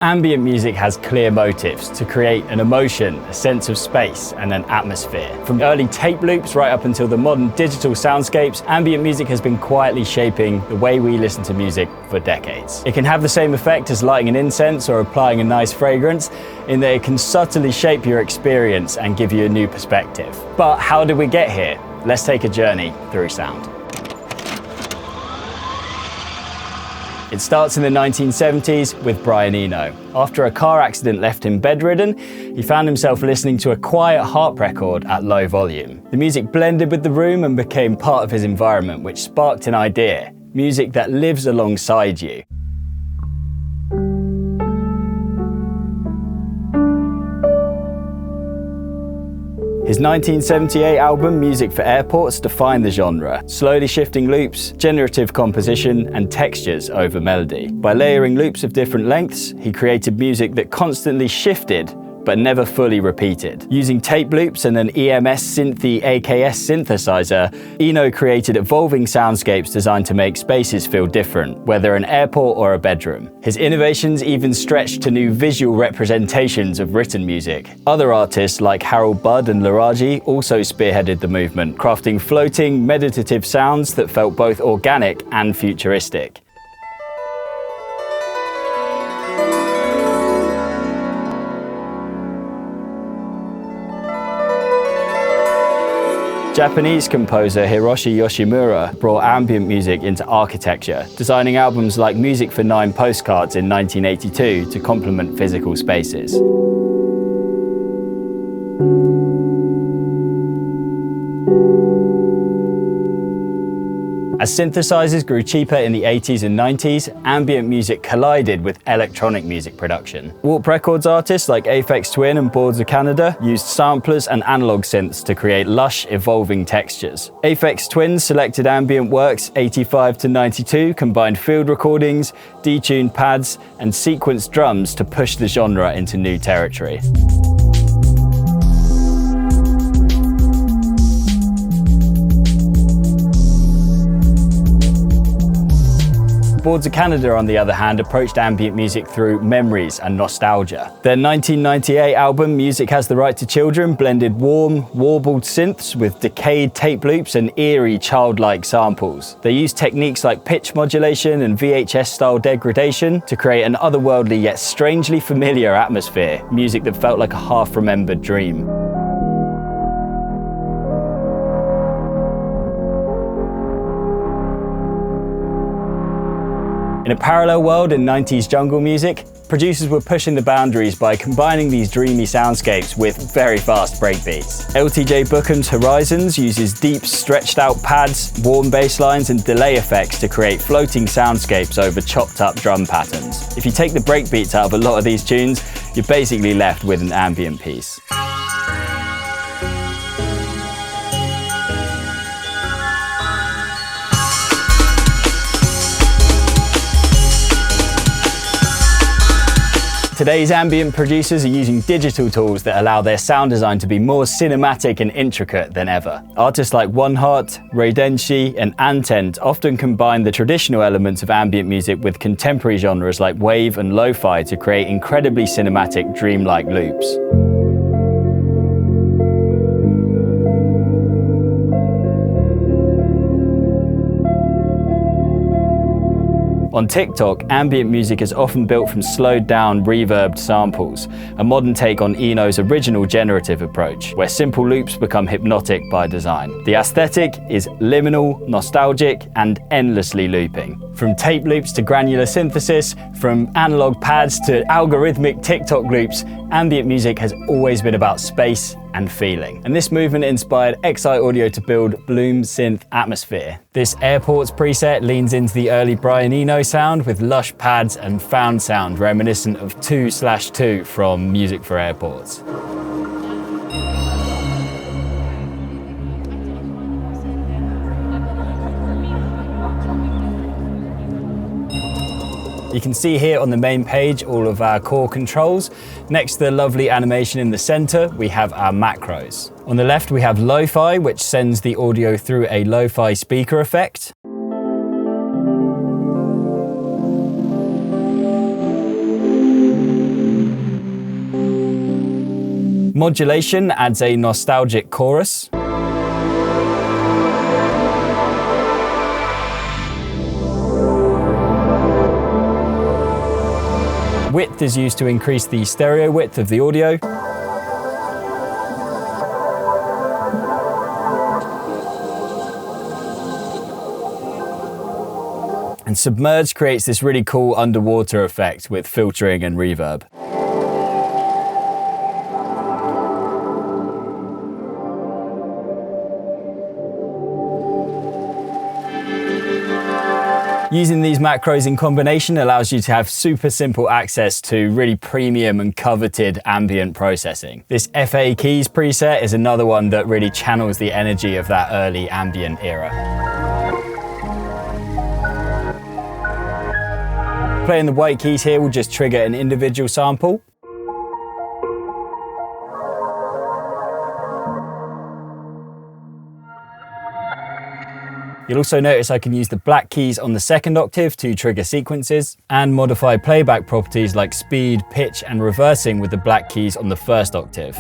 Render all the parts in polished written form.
Ambient music has clear motives to create an emotion, a sense of space, and an atmosphere. From early tape loops right up until the modern digital soundscapes, ambient music has been quietly shaping the way we listen to music for decades. It can have the same effect as lighting an incense or applying a nice fragrance, in that it can subtly shape your experience and give you a new perspective. But how did we get here? Let's take a journey through sound. It starts in the 1970s with Brian Eno. After a car accident left him bedridden, he found himself listening to a quiet harp record at low volume. The music blended with the room and became part of his environment, which sparked an idea: music that lives alongside you. His 1978 album, Music for Airports, defined the genre, slowly shifting loops, generative composition, and textures over melody. By layering loops of different lengths, he created music that constantly shifted, but never fully repeated. Using tape loops and an EMS Synthi AKS synthesizer, Eno created evolving soundscapes designed to make spaces feel different, whether an airport or a bedroom. His innovations even stretched to new visual representations of written music. Other artists like Harold Budd and Laraji also spearheaded the movement, crafting floating, meditative sounds that felt both organic and futuristic. Japanese composer Hiroshi Yoshimura brought ambient music into architecture, designing albums like Music for 9 Postcards in 1982 to complement physical spaces. As synthesizers grew cheaper in the 80s and 90s, ambient music collided with electronic music production. Warp Records artists like Aphex Twin and Boards of Canada used samplers and analog synths to create lush, evolving textures. Aphex Twin selected ambient works 85 to 92, combined field recordings, detuned pads, and sequenced drums to push the genre into new territory. Boards of Canada, on the other hand, approached ambient music through memories and nostalgia. Their 1998 album, Music Has the Right to Children, blended warm, warbled synths with decayed tape loops and eerie, childlike samples. They used techniques like pitch modulation and VHS-style degradation to create an otherworldly yet strangely familiar atmosphere, music that felt like a half-remembered dream. In a parallel world in 90s jungle music, producers were pushing the boundaries by combining these dreamy soundscapes with very fast breakbeats. LTJ Bookham's Horizons uses deep, stretched-out pads, warm bass lines, and delay effects to create floating soundscapes over chopped-up drum patterns. If you take the breakbeats out of a lot of these tunes, you're basically left with an ambient piece. Today's ambient producers are using digital tools that allow their sound design to be more cinematic and intricate than ever. Artists like One Heart, Ray Denshi, and Antent often combine the traditional elements of ambient music with contemporary genres like wave and lo-fi to create incredibly cinematic, dreamlike loops. On TikTok, ambient music is often built from slowed down, reverbed samples, a modern take on Eno's original generative approach, where simple loops become hypnotic by design. The aesthetic is liminal, nostalgic, and endlessly looping. From tape loops to granular synthesis, from analog pads to algorithmic TikTok loops, ambient music has always been about space and feeling. And this movement inspired XI Audio to build Bloom Synth Atmosphere. This Airports preset leans into the early Brian Eno sound with lush pads and found sound reminiscent of 2/2 from Music for Airports. You can see here on the main page all of our core controls. Next to the lovely animation in the center, we have our macros. On the left, we have lo-fi, which sends the audio through a lo-fi speaker effect. Modulation adds a nostalgic chorus. Width is used to increase the stereo width of the audio. And Submerge creates this really cool underwater effect with filtering and reverb. Using these macros in combination allows you to have super simple access to really premium and coveted ambient processing. This FA Keys preset is another one that really channels the energy of that early ambient era. Playing the white keys here will just trigger an individual sample. You'll also notice I can use the black keys on the second octave to trigger sequences and modify playback properties like speed, pitch, and reversing with the black keys on the first octave.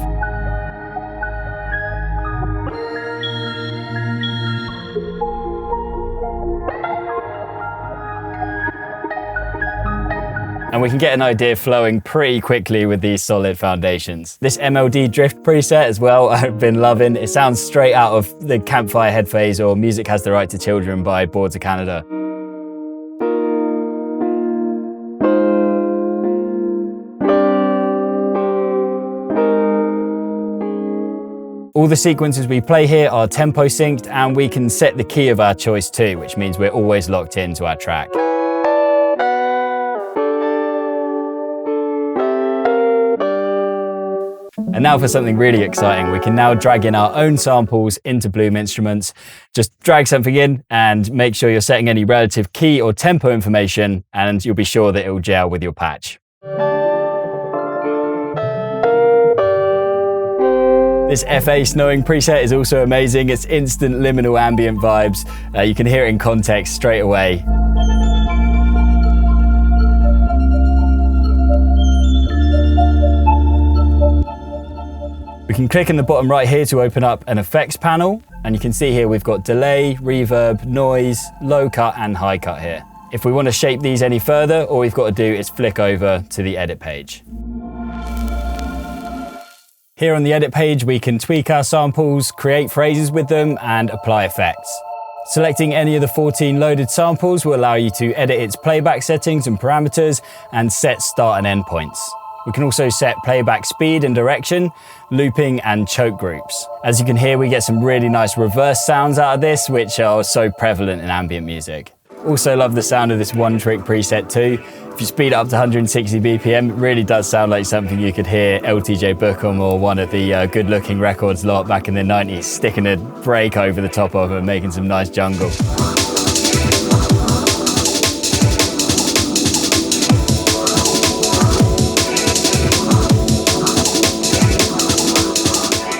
And we can get an idea flowing pretty quickly with these solid foundations. This MLD Drift preset as well, I've been loving. It sounds straight out of the Campfire Head Phase or Music Has the Right to Children by Boards of Canada. All the sequences we play here are tempo synced, and we can set the key of our choice too, which means we're always locked into our track. And now for something really exciting. We can now drag in our own samples into Bloom Instruments. Just drag something in and make sure you're setting any relative key or tempo information, and you'll be sure that it will gel with your patch. This FA Snowing preset is also amazing. It's instant liminal ambient vibes. You can hear it in context straight away. We can click in the bottom right here to open up an effects panel, and you can see here we've got delay, reverb, noise, low cut and high cut here. If we want to shape these any further, all we've got to do is flick over to the edit page. Here on the edit page we can tweak our samples, create phrases with them and apply effects. Selecting any of the 14 loaded samples will allow you to edit its playback settings and parameters and set start and end points. We can also set playback speed and direction, looping and choke groups. As you can hear, we get some really nice reverse sounds out of this, which are so prevalent in ambient music. Also love the sound of this One Trick preset too. If you speed it up to 160 BPM, it really does sound like something you could hear LTJ Bukem or one of the Good Looking Records lot back in the 90s sticking a break over the top of and making some nice jungle.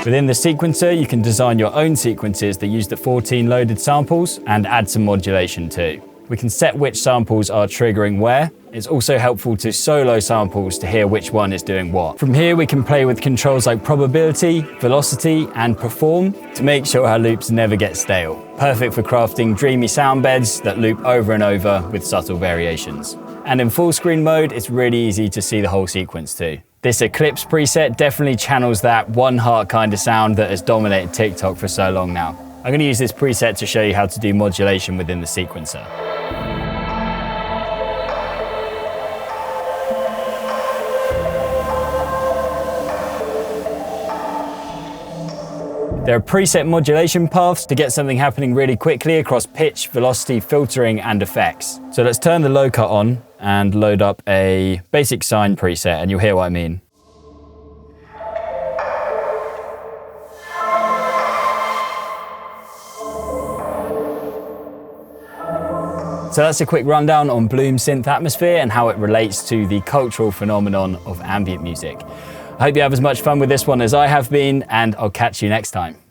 Within the sequencer, you can design your own sequences that use the 14 loaded samples and add some modulation too. We can set which samples are triggering where. It's also helpful to solo samples to hear which one is doing what. From here, we can play with controls like probability, velocity, and perform to make sure our loops never get stale. Perfect for crafting dreamy sound beds that loop over and over with subtle variations. And in full screen mode, it's really easy to see the whole sequence too. This Eclipse preset definitely channels that one heart kind of sound that has dominated TikTok for so long now. I'm going to use this preset to show you how to do modulation within the sequencer. There are preset modulation paths to get something happening really quickly across pitch, velocity, filtering, and effects. So let's turn the low cut on and load up a basic sine preset, and you'll hear what I mean. So that's a quick rundown on Bloom Synth Atmosphere and how it relates to the cultural phenomenon of ambient music. I hope you have as much fun with this one as I have been, and I'll catch you next time.